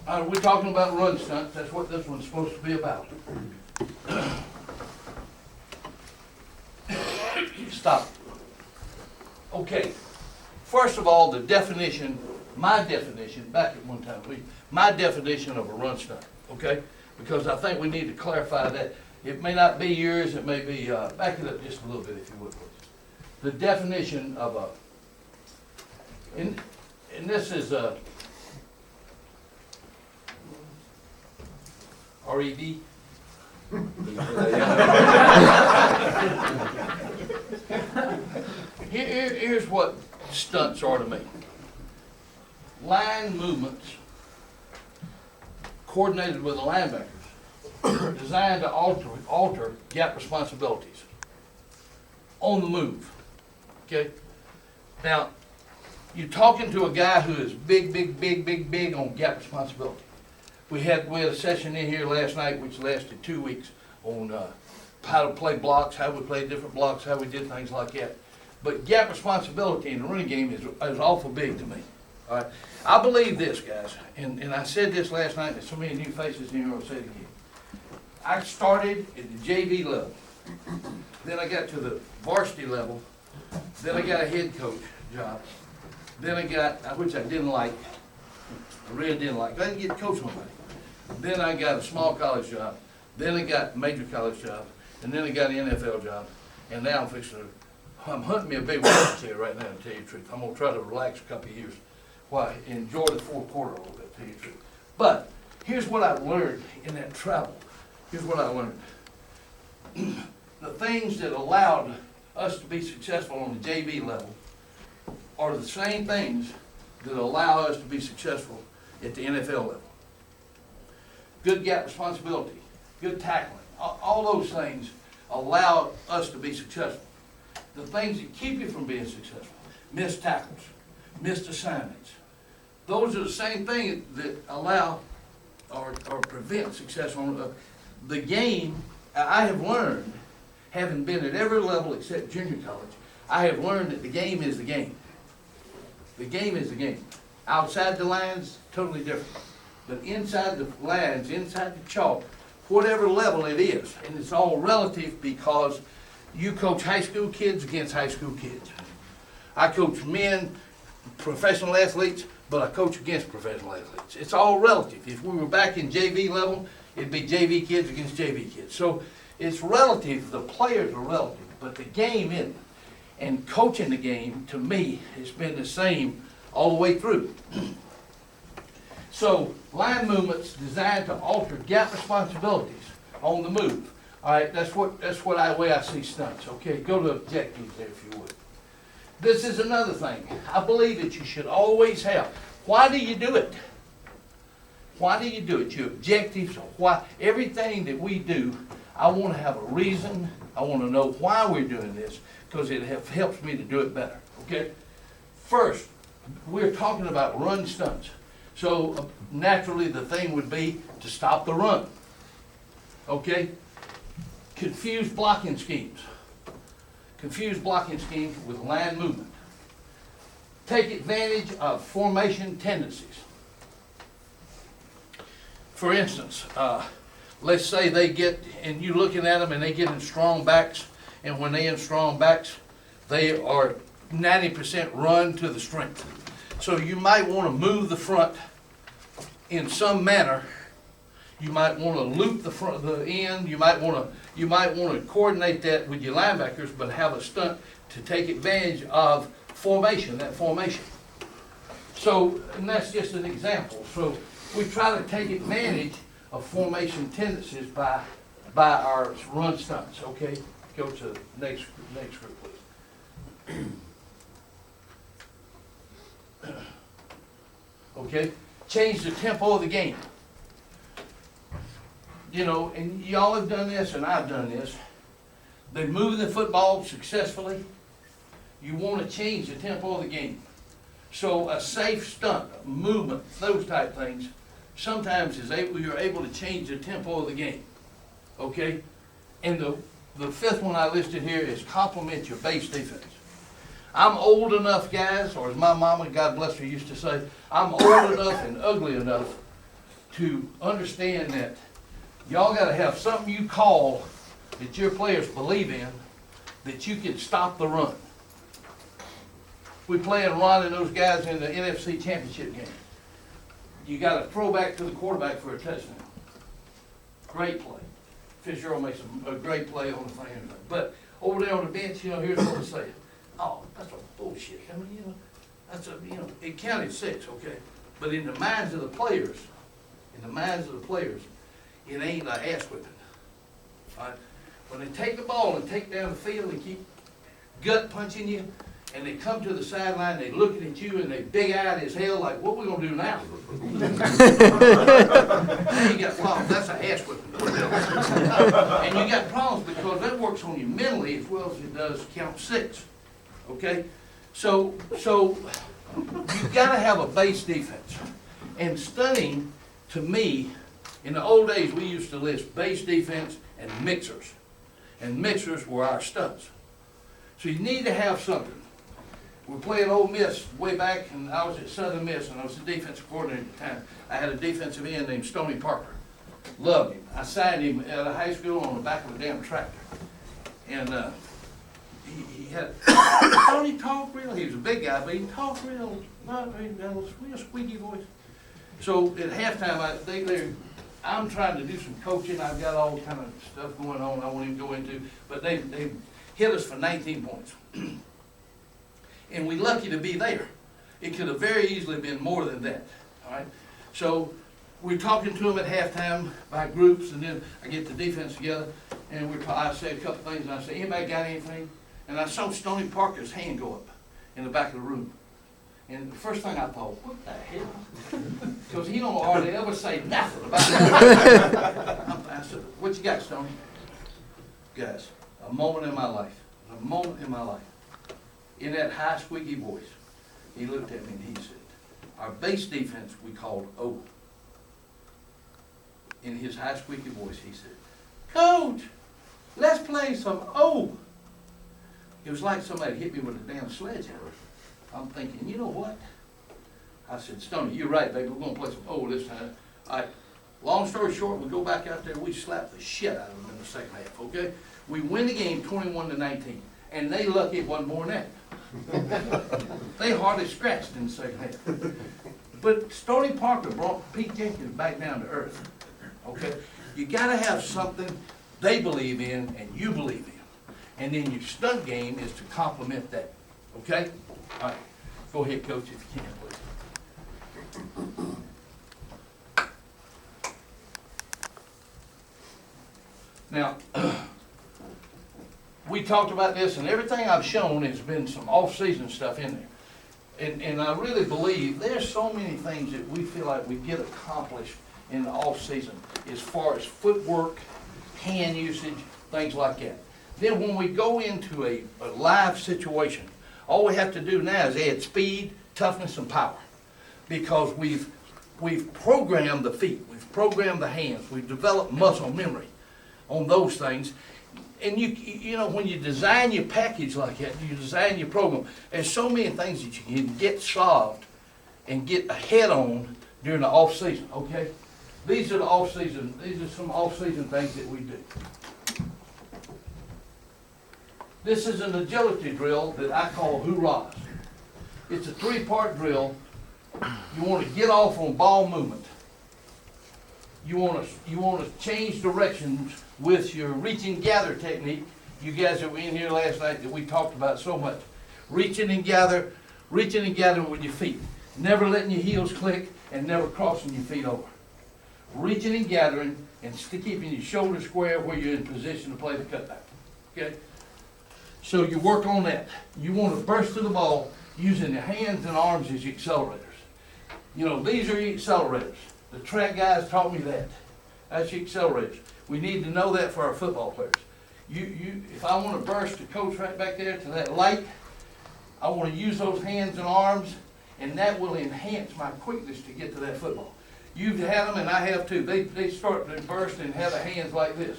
We're talking about run stunts. That's what this one's supposed to be about. Stop. Okay. First of all, the definition, my definition, back at one time, my definition of a run stunt, okay? Because I think we need to clarify that. It may not be yours, it may be, back it up just a little bit if you would, please. The definition of a, and this is a, R-E-D? Here's what stunts are to me. Line movements coordinated with the linebackers designed to alter gap responsibilities on the move. Okay? Now, you're talking to a guy who is big on gap responsibility. We had a session in here last night which lasted 2 weeks on how to play blocks, how we played different blocks, how we did things like that. But gap responsibility in the running game is awful big to me. All right? I believe this, guys, and I said this last night, there's so many new faces in here, I'll say it again. I started at the JV level, then I got to the varsity level, then I got a head coach job, then I got, which I didn't like, I really didn't like, I didn't get to coach nobody. Then I got a small college job, then I got a major college job, and then I got an NFL job, and now I'm hunting me a big one here right now, to tell you the truth. I'm gonna try to relax a couple of years. Why? Enjoy the fourth quarter a little bit, to tell you the truth. But here's what I've learned in that travel. Here's what I learned. The things that allowed us to be successful on the JV level are the same things that allow us to be successful at the NFL level. Good gap responsibility, good tackling, all those things allow us to be successful. The things that keep you from being successful, missed tackles, missed assignments, those are the same things that allow or prevent success on the game. I have learned, having been at every level except junior college, I have learned that the game is the game. The game is the game. Outside the lines, totally different. But inside the lines, inside the chalk, whatever level it is, and it's all relative because you coach high school kids against high school kids. I coach men, professional athletes, but I coach against professional athletes. It's all relative. If we were back in JV level, it'd be JV kids against JV kids. So it's relative, the players are relative, but the game isn't. And coaching the game, to me, has been the same all the way through. So line movements designed to alter gap responsibilities on the move. All right, that's the way I see stunts. Okay, go to objectives there if you would. This is another thing. I believe that you should always have. Why do you do it? Why do you do it? Your objectives, why everything that we do, I want to have a reason. I want to know why we're doing this because it helps me to do it better. Okay. First, we're talking about run stunts. So naturally, the thing would be to stop the run. Okay. Confused blocking schemes. Confuse blocking schemes with line movement. Take advantage of formation tendencies. For instance, let's say they get, and you're looking at them and they get in strong backs, and when they're in strong backs, they are 90% run to the strength. So you might want to move the front in some manner. You might want to loop the end. You might want to coordinate that with your linebackers, but have a stunt to take advantage of formation, that formation. So, and that's just an example. So we try to take advantage of formation tendencies by our run stunts. Okay, go to the next group, please. Okay, change the tempo of the game. You know, and y'all have done this, and I've done this. They're moving the football successfully. You want to change the tempo of the game. So a safe stunt, movement, those type things, sometimes you're able to change the tempo of the game. Okay? And the fifth one I listed here is complement your base defense. I'm old enough, guys, or as my mama, God bless her, used to say, I'm old enough and ugly enough to understand that y'all gotta have something you call that your players believe in, that you can stop the run. We playing Ron and those guys in the NFC Championship game. You gotta throw back to the quarterback for a touchdown. Great play. Fitzgerald makes a great play on the thing. But over there on the bench, here's what they say. Oh, that's a bullshit. I mean, it counted 6, okay? But in the minds of the players, it ain't an ass whipping. All right? When they take the ball and take down the field and keep gut punching you, and they come to the sideline, they looking at you and they big-eyed as hell, like, what we gonna do now? Now you got problems. That's an ass whipping. And you got problems because that works on you mentally as well as it does count 6. Okay? So you gotta have a base defense. And stunting, to me, in the old days, we used to list base defense and mixers. And mixers were our stunts. So you need to have something. We're playing Ole Miss way back, and I was at Southern Miss, and I was the defensive coordinator at the time. I had a defensive end named Stony Parker. Loved him. I signed him out of high school on the back of a damn tractor. And he had, Tony talked real, he was a big guy, but he talked real, real squeaky voice. So at halftime, I'm trying to do some coaching. I've got all kind of stuff going on I won't even go into, but they hit us for 19 points. And we're lucky to be there. It could have very easily been more than that, all right? So we're talking to them at halftime by groups, and then I get the defense together, and I say a couple things, and I say, anybody got anything? And I saw Stony Parker's hand go up in the back of the room. And the first thing I thought, what the hell? Because he don't hardly ever say nothing about that. I said, what you got, Stony? Guys, a moment in my life. In that high squeaky voice, he looked at me and he said, our base defense we called O. In his high squeaky voice, he said, Coach, let's play some O. It was like somebody hit me with a damn sledgehammer. I'm thinking, you know what? I said, Stoney, you're right, baby. We're going to play some O this time. All right. Long story short, we go back out there. We slap the shit out of them in the second half, okay? We win the game 21-19. And they lucky it wasn't more than that. They hardly scratched in the second half. But Stony Parker brought Pete Jenkins back down to earth, okay? You got to have something they believe in and you believe in. And then your stunt game is to complement that, okay? All right, go ahead, Coach, if you can, please. Now, we talked about this, and everything I've shown has been some off-season stuff in there. And I really believe there's so many things that we feel like we get accomplished in the off-season as far as footwork, hand usage, things like that. Then when we go into a live situation, all we have to do now is add speed, toughness, and power. Because we've programmed the feet, we've programmed the hands, we've developed muscle memory on those things. And you know, when you design your package like that, you design your program, there's so many things that you can get solved and get ahead on during the off season, okay? These are some off-season things that we do. This is an agility drill that I call hoorahs. It's a 3-part drill. You want to get off on ball movement. You want to change directions with your reach and gather technique. You guys that were in here last night that we talked about so much. Reaching and gathering with your feet. Never letting your heels click and never crossing your feet over. Reaching and gathering and keeping your shoulders square where you're in position to play the cutback. Okay? So you work on that. You want to burst to the ball using your hands and arms as your accelerators. You know, these are your accelerators. The track guys taught me that. That's your accelerators. We need to know that for our football players. If I want to burst the coach right back there to that light, I want to use those hands and arms, and that will enhance my quickness to get to that football. You've had them, and I have too. They start to burst and have the hands like this,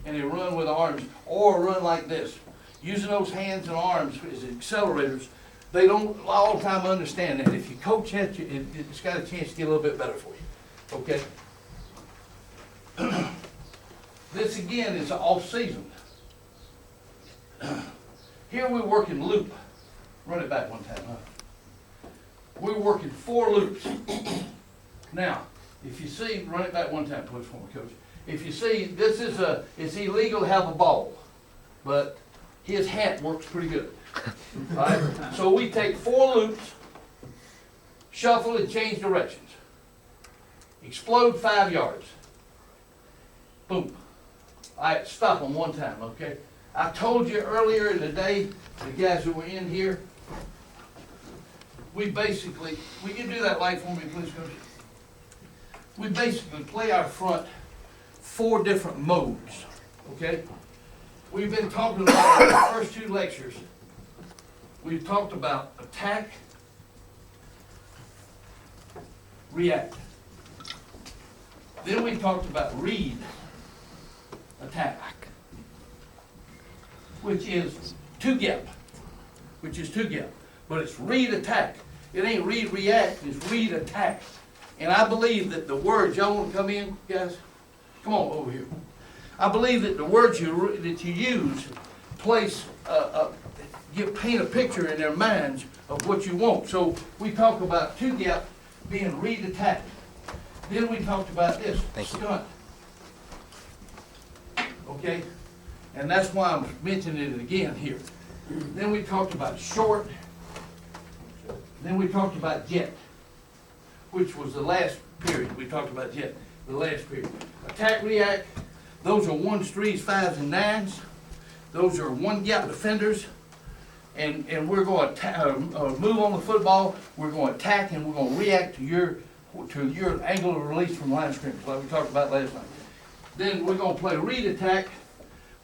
and they run with arms, or run like this. Using those hands and arms as accelerators, they don't all the time understand that. If you coach that, it's got a chance to get a little bit better for you. Okay? This again is off season. Here we're working loop. Run it back one time, huh? We're working 4 loops. Now, if you see, run it back one time, please, for me, coach. If you see, this is it's illegal to have a ball, but his hat works pretty good. All right? So we take 4 loops, shuffle and change directions. Explode 5 yards. Boom. All right, stop them one time, okay? I told you earlier in the day, the guys who were in here, we basically, will you do that light for me, please, coach? We basically play our front 4 different modes, okay? We've been talking about in the first 2 lectures, we've talked about attack, react. Then we talked about read, attack, which is 2 gap, but it's read, attack. It ain't read, react, it's read, attack. And I believe that the words, y'all want to come in, guys? Come on over here. I believe that the words that you use place, paint a picture in their minds of what you want. So we talk about 2 gap being read, attack. Then we talked about this, stunt. Okay? And that's why I'm mentioning it again here. Then we talked about short. Then we talked about jet, which was the last period. We talked about jet, the last period. Attack, react, those are 1s, 3s, 5s, and 9s. Those are 1 gap defenders. And we're going to move on the football. We're going to attack and we're going to react to your angle of release from line of scrimmage, like we talked about last night. Then we're going to play read attack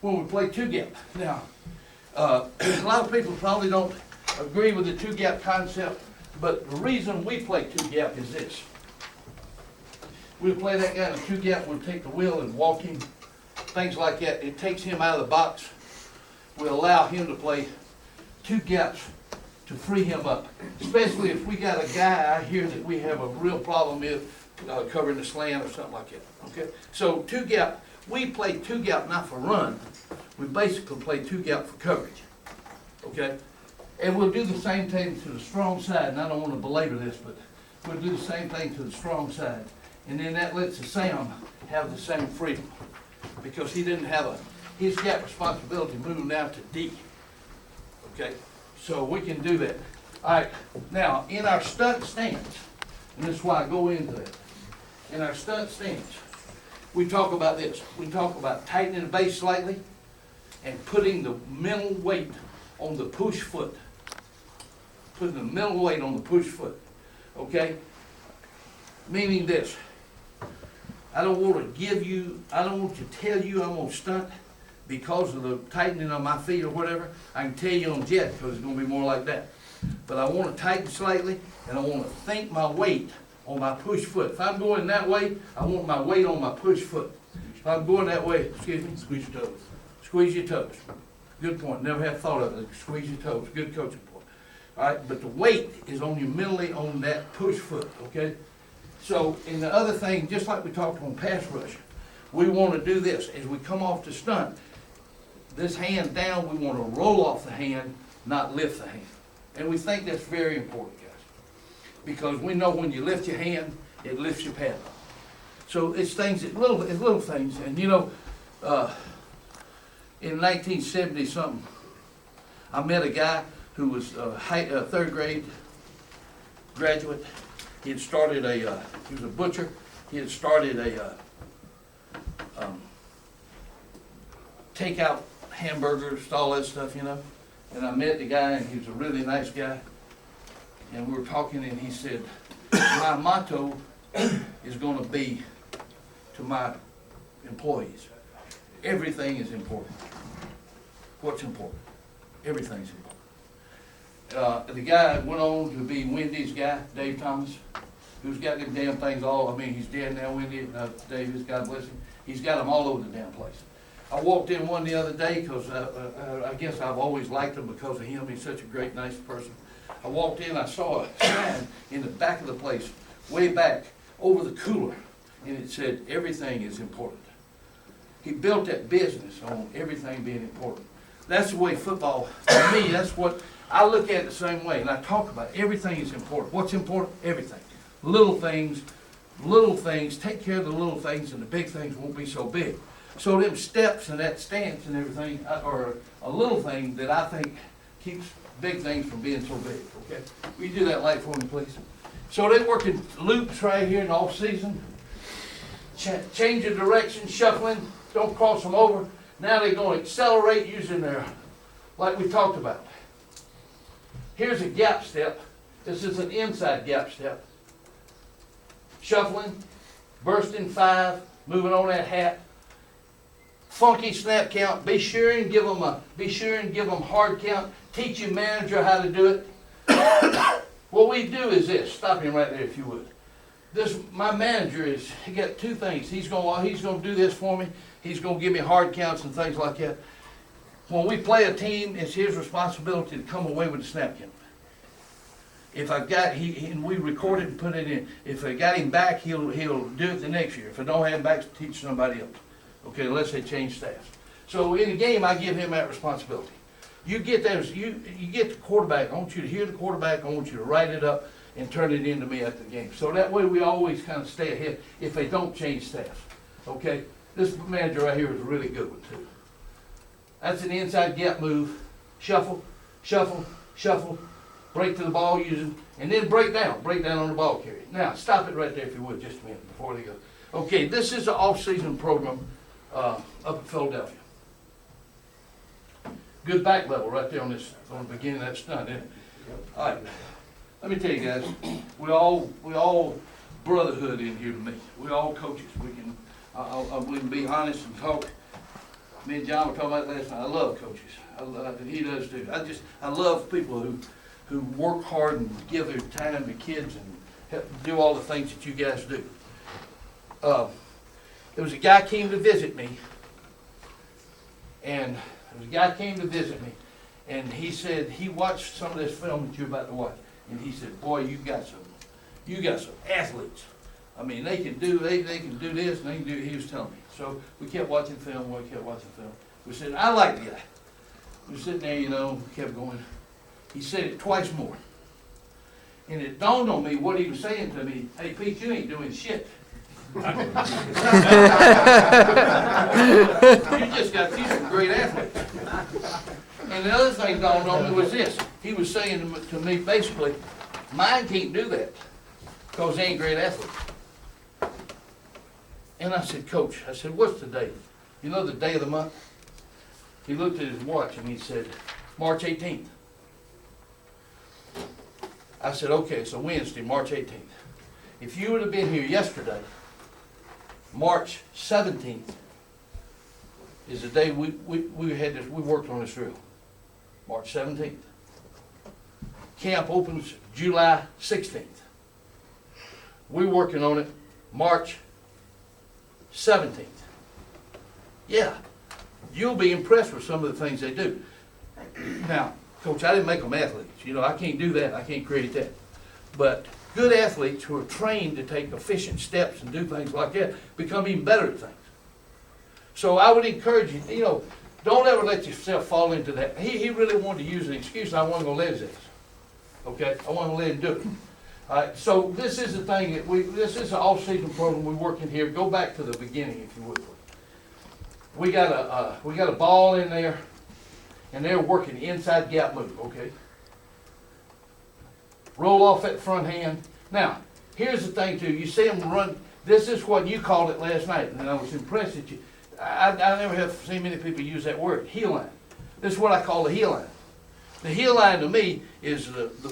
when we play 2 gap. Now, a lot of people probably don't agree with the 2 gap concept, but the reason we play 2 gap is this. We'll play that guy in a 2 gap, we'll take the wheel and walk him, things like that. It takes him out of the box. We'll allow him to play 2 gaps to free him up, especially if we got a guy out here that we have a real problem with covering the slant or something like that, okay? So 2 gap, we play 2 gap not for run, we basically play 2 gap for coverage, okay? And we'll do the same thing to the strong side, and I don't want to belabor this, but we'll do the same thing to the strong side. And then that lets the Sam have the same freedom, because he didn't have his gap responsibility moving down to D, okay? So we can do that. All right, now in our stunt stance, and this is why I go into that. In our stunt stance, we talk about this. We talk about tightening the base slightly and putting the mental weight on the push foot. Putting the mental weight on the push foot, okay? Meaning this, I don't want to tell you I'm gonna stunt because of the tightening of my feet or whatever. I can tell you on jet because it's gonna be more like that. But I want to tighten slightly and I want to think my weight on my push foot. If I'm going that way, I want my weight on my push foot. If I'm going that way, excuse me, squeeze your toes. Squeeze your toes. Good point, never have thought of it. Squeeze your toes, good coaching point. All right, but the weight is on you mentally on that push foot, okay? So, and the other thing, just like we talked on pass rush, we want to do this. As we come off the stunt, this hand down, we want to roll off the hand, not lift the hand. And we think that's very important, guys. Because we know when you lift your hand, it lifts your pad up. So it's things, it's little things. And you know, in 1970 something, I met a guy who was a 3rd grade graduate. He had started he was a butcher. He had started a takeout hamburgers, all that stuff, you know. And I met the guy, and he was a really nice guy. And we were talking, and he said, my motto is going to be to my employees, everything is important. What's important? Everything's important. The guy went on to be Wendy's guy, Dave Thomas, who's got them damn things all, I mean, he's dead now, Wendy, Davis, God bless him. He's got them all over the damn place. I walked in one the other day because I guess I've always liked him because of him. He's such a great, nice person. I walked in, I saw a sign in the back of the place, way back, over the cooler. and it said everything is important. He built that business on everything being important. That's the way football, for me, that's what, I look at it the same way, and I talk about it. Everything is important. What's important? Everything. Little things, take care of the little things, and the big things won't be so big. So them steps and that stance and everything are a little thing that I think keeps big things from being so big, okay? Will you do that light for me, please? So they're working loops right here in off season. Change of direction, shuffling, don't cross them over. Now they're going to accelerate using their, like we talked about. Here's a gap step. This is an inside gap step. Shuffling, bursting 5, moving on that hat. Funky snap count. Be sure and give them hard count. Teach your manager how to do it. What we do is this. Stop him right there if you would. My manager he got two things. He's gonna do this for me. He's gonna give me hard counts and things like that. When we play a team, it's his responsibility to come away with a snap count. If I've got and we record it and put it in. If I got him back, he'll do it the next year. If I don't have him back, teach somebody else. Okay, unless they change staffs. So in the game, I give him that responsibility. You get those. You get the quarterback. I want you to hear the quarterback. I want you to write it up and turn it into me after the game. So that way we always kind of stay ahead if they don't change staffs. Okay? This manager right here is a really good one too. That's an inside gap move. Shuffle, shuffle, shuffle. Break to the ball using, and then break down on the ball carrier. Now, stop it right there if you would, just a minute before they go. Okay, this is an off-season program up in Philadelphia. Good back level right there on the beginning of that stunt, isn't it? All right. Let me tell you guys, we all brotherhood in here to me. We all coaches. We can be honest and talk. Me and John were talking about it last night. I love coaches. He does too. I love people who work hard and give their time to kids and help do all the things that you guys do. There was a guy came to visit me, and he said he watched some of this film that you're about to watch. And he said, boy, you got some athletes. I mean, they can do this, and they can do, he was telling me. So we kept watching film, We said, I like the guy. We were sitting there, we kept going. He said it twice more. And it dawned on me what he was saying to me, hey, Pete, you ain't doing shit. You just got these some great athletes. And the other thing dawned on me was this. He was saying to me, basically, mine can't do that because they ain't great athletes. And I said, Coach, what's the date? You know the day of the month? He looked at his watch and he said, March 18th. I said, okay, so Wednesday, March 18th. If you would have been here yesterday, March 17th is the day we worked on this drill. March 17th. Camp opens July 16th. We're working on it March 17th. Yeah, you'll be impressed with some of the things they do. Now, Coach, I didn't make them athletes. I can't do that. I can't create that. But good athletes who are trained to take efficient steps and do things like that become even better at things. So I would encourage you, don't ever let yourself fall into that. He really wanted to use an excuse, and I wasn't going to let his ass. Okay? I wasn't going to let him do it. All right, so this is the thing that this is an off-season program we're working here. Go back to the beginning, if you would. We got a ball in there, and they're working inside gap move, okay? Roll off that front hand. Now, here's the thing too. You see them run. This is what you called it last night, and I was impressed that you. I never have seen many people use that word, heel line. This is what I call the heel line. The heel line to me is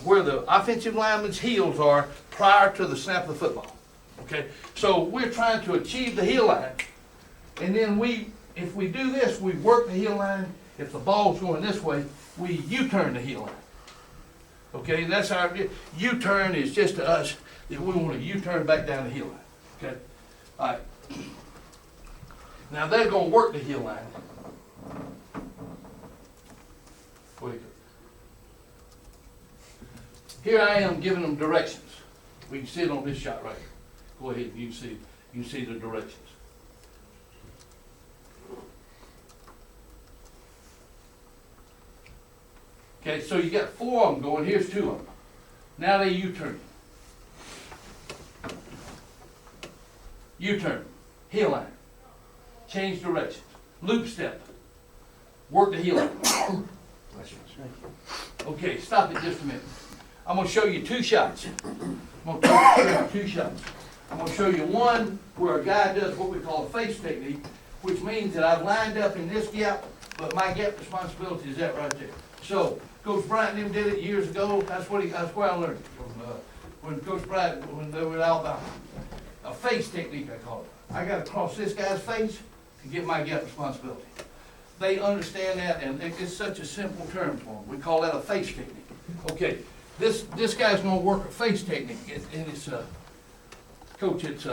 where the offensive lineman's heels are prior to the snap of the football. Okay, so we're trying to achieve the heel line, and then if we do this, we work the heel line. If the ball's going this way, we U-turn the heel line. Okay, that's our U-turn is just to us that we want to U-turn back down the heel line. Okay, all right. Now they're going to work the heel line. Here I am giving them directions. We can see it on this shot right here. Go ahead, you can see it. you see the directions. Okay, so you got 4 of them going, here's 2 of them. Now they U-turn. U-turn, heel line, change directions, loop step, work the heel line. Okay, stop it just a minute. I'm gonna show you 2 shots. I'm gonna show you 2 shots. I'm gonna show you one where a guy does what we call a face technique, which means that I've lined up in this gap, but my gap responsibility is that right there. So, Coach Bryant and them did it years ago. That's where I learned it from, when Coach Bryant, when they were in Alabama. A face technique, I call it. I gotta cross this guy's face to get my gap responsibility. They understand that, and it's such a simple term for them. We call that a face technique. Okay, this guy's gonna work a face technique, and it's Coach, it's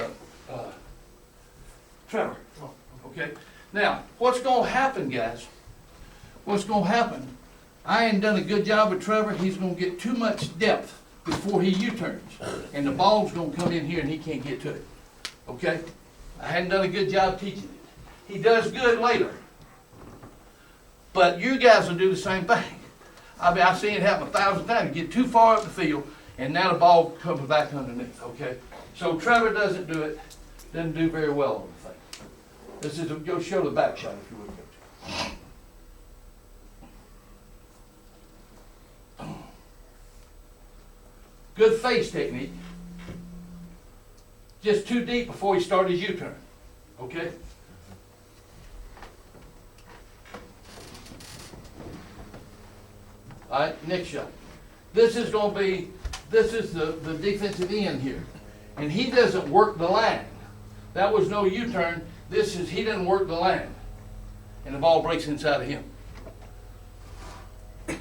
Trevor. Okay, now what's gonna happen, guys? What's gonna happen? I ain't done a good job with Trevor. He's gonna get too much depth before he U-turns, and the ball's gonna come in here and he can't get to it. Okay, I hadn't done a good job teaching it. He does good later. But you guys will do the same thing. I mean, I've seen it happen 1,000 times. You get too far up the field, and now the ball comes back underneath, okay? So Trevor doesn't do it, doesn't do very well on the thing. This is, go show the back shot if you would, Coach. Good face technique. Just too deep before he started his U-turn, okay? All right, next shot. This is going to be, this is the defensive end here. And he doesn't work the line. That was no U-turn. This is, he doesn't work the line. And the ball breaks inside of him.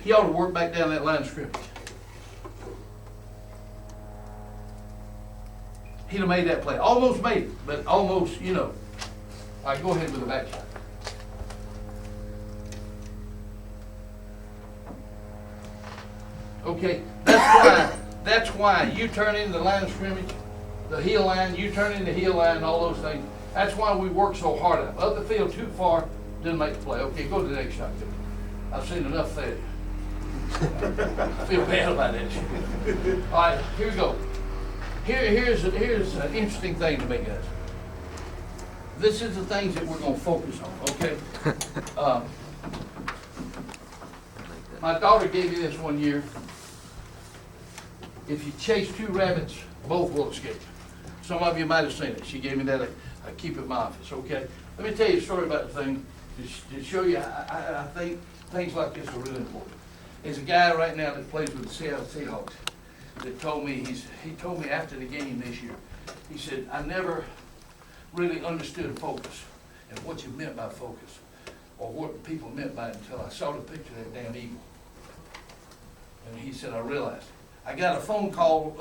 He ought to work back down that line of scrimmage. He'd have made that play. Almost made it, but almost, you know. All right, go ahead with the back shot. Okay, that's why you turn into the line of scrimmage, the heel line, you turn into the heel line, and all those things. That's why we work so hard at it. Up the field too far, didn't make the play. Okay, go to the next shot. I've seen enough failure. I feel bad about that shit. All right, here we go. Here's an interesting thing to me, guys. This is the things that we're going to focus on, okay? My daughter gave me this one year. If you chase 2 rabbits, both will escape. Some of you might have seen it. She gave me that. I keep it in my office, okay? Let me tell you a story about the thing to show you I think things like this are really important. There's a guy right now that plays with the Seattle Seahawks that told me, he told me after the game this year, he said, I never really understood focus and what you meant by focus or what people meant by it until I saw the picture of that damn eagle. And he said, I realized. I got a phone call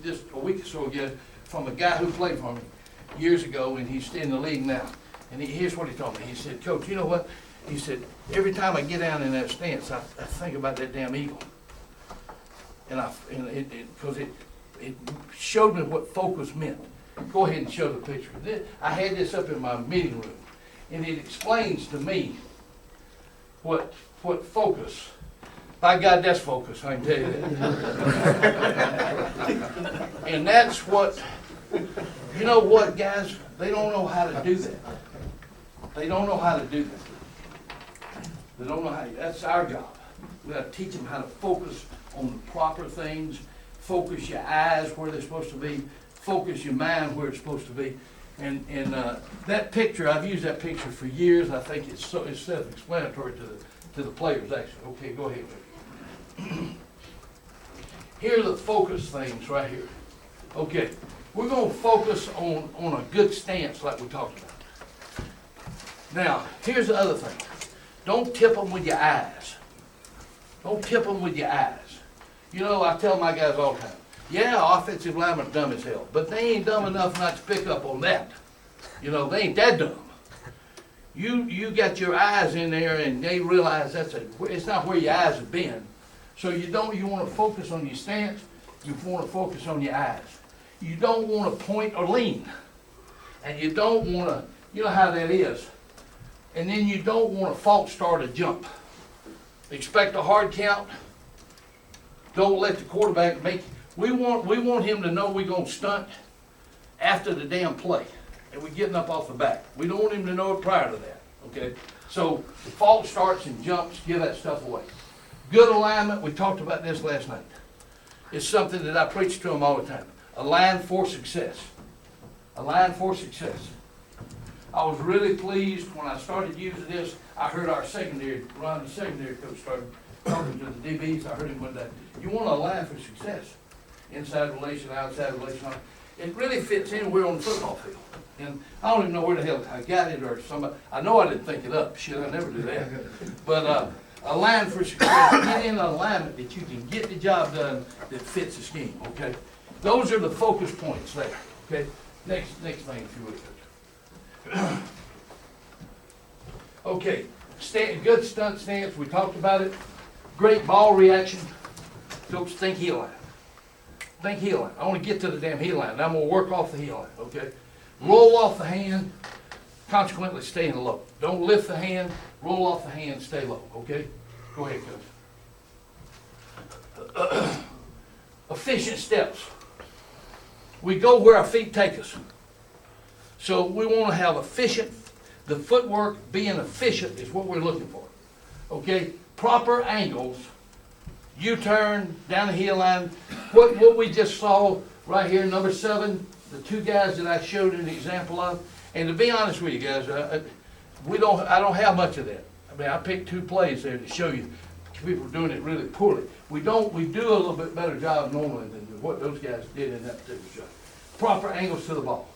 just a week or so ago from a guy who played for me years ago, and he's in the league now. And here's what he told me. He said, Coach, you know what? He said, every time I get down in that stance, I think about that damn eagle. And because it showed me what focus meant. Go ahead and show the picture. I had this up in my meeting room, and it explains to me what focus. By God, that's focus, I can tell you that. And that's what, you know what, guys? They don't know how to do that. They don't know how to do that. They don't know how. That's our job. We got to teach them how to focus on the proper things. Focus your eyes where they're supposed to be. Focus your mind where it's supposed to be. And that picture, I've used that picture for years. I think it's self-explanatory to the players, actually. Okay, go ahead. Here are the focus things right here. Okay, we're going to focus on a good stance like we talked about. Now, here's the other thing. Don't tip them with your eyes. Don't tip them with your eyes. You know, I tell my guys all the time, yeah, offensive linemen are dumb as hell, but they ain't dumb enough not to pick up on that. You know, they ain't that dumb. You got your eyes in there, and they realize it's not where your eyes have been. So you want to focus on your stance. You want to focus on your eyes. You don't want to point or lean. And you don't wanna, you know how that is. And then you don't wanna false start a jump. Expect a hard count. Don't let the quarterback make, we want him to know we're gonna stunt after the damn play. And we're getting up off the back. We don't want him to know it prior to that, okay? So the false starts and jumps, give that stuff away. Good alignment, we talked about this last night. It's something that I preach to them all the time. Align for success. Align for success. I was really pleased when I started using this. I heard our secondary, Ron, the secondary coach, started talking to the DBs. I heard him one day. You want to align for success. Inside relation, outside relation. It really fits anywhere on the football field. And I don't even know where the hell I got it or somebody. I know I didn't think it up. Shit, I never do that. But align for success. Get in an alignment that you can get the job done that fits the scheme. Okay. Those are the focus points there. Okay. Next thing, if you would. Okay. Good stunt stance. We talked about it. Great ball reaction. Coach, think heel line. Think heel line. I want to get to the damn heel line. I'm going to work off the heel line. Okay. Roll off the hand. Consequently, staying low. Don't lift the hand. Roll off the hand. Stay low. Okay. Go ahead, Coach. Efficient steps. We go where our feet take us. So we want to have efficient, the footwork being efficient is what we're looking for. Okay? Proper angles, U-turn, down the heel line. What we just saw right here, number 7, the two guys that I showed an example of. And to be honest with you guys, I don't have much of that. I mean, I picked 2 plays there to show you people doing it really poorly. We do a little bit better job normally than what those guys did in that particular shot. Proper angles to the ball.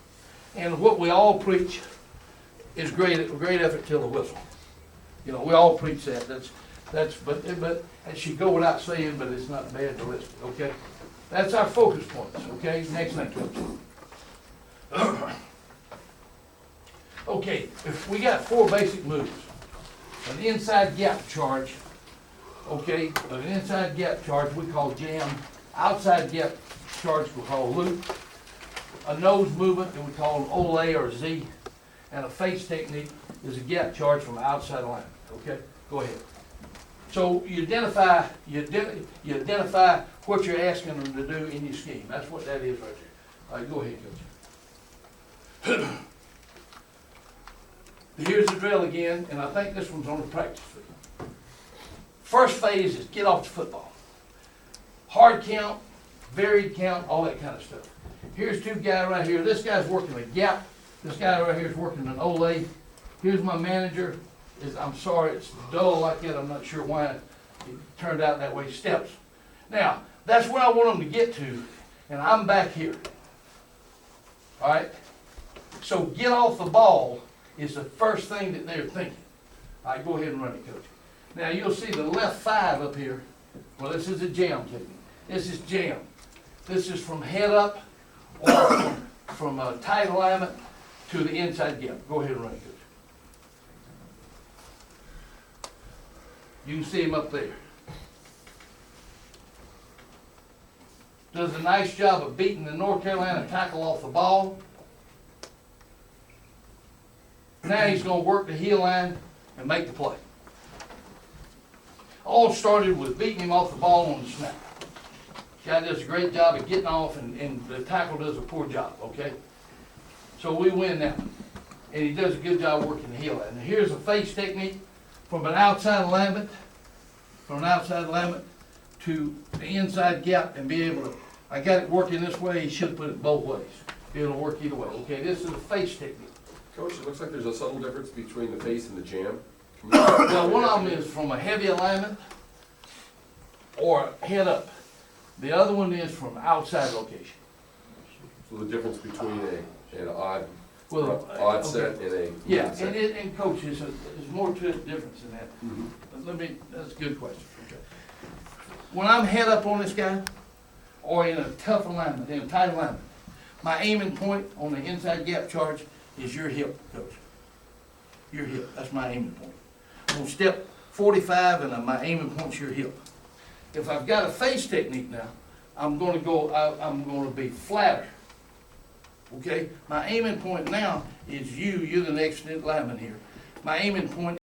And what we all preach is great effort till the whistle. You know, we all preach that. But it should go without saying, but it's not bad to list. Okay? That's our focus points. Okay? Next thing, Coach. Okay, if we got 4 basic moves. An inside gap charge. Okay, an inside gap charge we call jam. Outside gap charge we call loop. A nose movement that we call an ole or Z. And a face technique is a gap charge from outside alignment. Okay, go ahead. So you identify what you're asking them to do in your scheme. That's what that is right there. All right, go ahead, Coach. Here's the drill again, and I think this one's on the practice field. First phase is get off the football. Hard count, varied count, all that kind of stuff. Here's 2 guys right here. This guy's working a gap. This guy right here is working an ole. Here's my manager. I'm sorry, it's dull like that. I'm not sure why it turned out that way. Steps. Now, that's where I want them to get to, and I'm back here. All right? So get off the ball is the first thing that they're thinking. All right, go ahead and run it, Coach. Now, you'll see the left 5 up here. Well, this is a jam technique. This is jam. This is from head up or from a tight alignment to the inside gap. Go ahead and run it, Coach. You can see him up there. Does a nice job of beating the North Carolina tackle off the ball. Now he's going to work the heel line and make the play. All started with beating him off the ball on the snap. Guy does a great job of getting off, and the tackle does a poor job, okay? So we win that one. And he does a good job working the heel line. Now here's a face technique from an outside alignment, to the inside gap and be able to, I got it working this way, he should put it both ways. It'll work either way, okay? This is a face technique. Coach, it looks like there's a subtle difference between the face and the jam. Well, one of them is from a heavy alignment or head up. The other one is from outside location. So the difference between an odd Okay. set and a Yeah, set. and coach, there's more to it difference than that. Mm-hmm. That's a good question. Okay. When I'm head up on this guy, or in a tough alignment, in a tight alignment, my aiming point on the inside gap charge is your hip, coach. Your hip, that's my aiming point. I'm gonna step 45 and my aiming point's your hip. If I've got a face technique now, I'm gonna be flatter. okay? My aiming point now is you're the next lineman here. My aiming point